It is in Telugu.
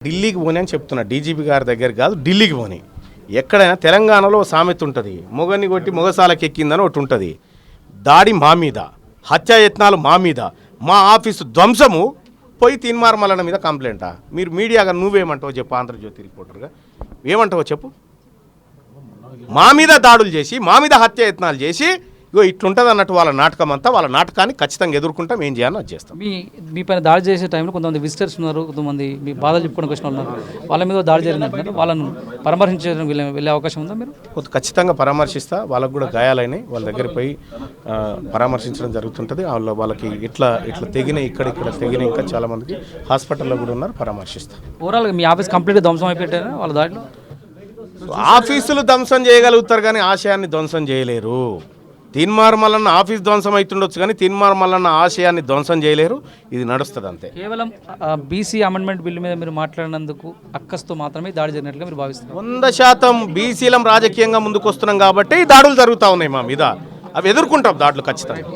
ఢిల్లీకి పోనీ అని చెప్తున్నా, డీజీపీ గారి దగ్గర కాదు, ఢిల్లీకి పోనీ. ఎక్కడైనా తెలంగాణలో సామెత ఉంటుంది, మొగని కొట్టి మొగసాలకి ఎక్కిందని ఒకటి ఉంటుంది. దాడి మా మీద, హత్యాయత్నాలు మా మీద, మా ఆఫీసు ధ్వంసము, పోయి తీన్మార్మలన మీద కంప్లైంటా? మీరు మీడియాగా నువ్వేమంటావో చెప్పు, ఆంధ్రజ్యోతి రిపోర్టర్గా ఏమంటావో చెప్పు. మా మీద దాడులు చేసి, మా మీద హత్యాయత్నాలు చేసి, ఇగో ఇట్లుంటుంది అన్నట్టు వాళ్ళ నాటకం అంతా, వాళ్ళ నాటకాన్ని ఖచ్చితంగా ఎదుర్కొంటాం, ఏం చేయాలో అది చేస్తాం. మీ పైన దాడి చేసే టైంలో కొంతమంది విజిటర్స్ ఉన్నారు, కొంతమంది మీ బాధలు చెప్పుకోవడానికి వచ్చిన వాళ్ళు ఉన్నారు, వాళ్ళ మీద దాడి జరిగిందంటున్నారు. వాళ్ళను పరామర్శించడానికి వెళ్ళే అవకాశం ఉందా మీరు? ఖచ్చితంగా పరామర్శిస్తా. వాళ్ళకు కూడా గాయాలైనాయి, వాళ్ళ దగ్గర పోయి పరామర్శించడం జరుగుతుంటుంది. వాళ్ళకి ఇట్లా తెగిన ఇక్కడ తెగిన ఇంకా చాలా మందికి హాస్పిటల్లో కూడా ఉన్నారు, పరామర్శిస్తా. ఓవరాల్గా మీ ఆఫీస్ కంప్లీట్గా ధ్వంసం అయిపోయారా వాళ్ళ దాడిలో? ఆఫీసులు ధ్వంసం చేయగలుగుతారు కానీ ఆశయాన్ని ధ్వంసం చేయలేరు. తీన్మార్మలన్న ఆఫీస్ ధ్వంసం అవుతుండొచ్చు కానీ తీన్మార్మలన్న ఆశయాన్ని ధ్వంసం చేయలేరు. ఇది నడుస్తుంది అంతే. కేవలం బీసీ అమెండ్మెంట్ బిల్లు మీద మీరు మాట్లాడినందుకు అక్కస్తో మాత్రమే దాడి జరిగినట్లుగా మీరు భావిస్తున్నారు? 100% బీసీలం రాజకీయంగా ముందుకు వస్తున్నాం కాబట్టి దాడులు జరుగుతూ ఉన్నాయి మా మీద. అవి ఎదుర్కొంటాం దాడులు ఖచ్చితంగా.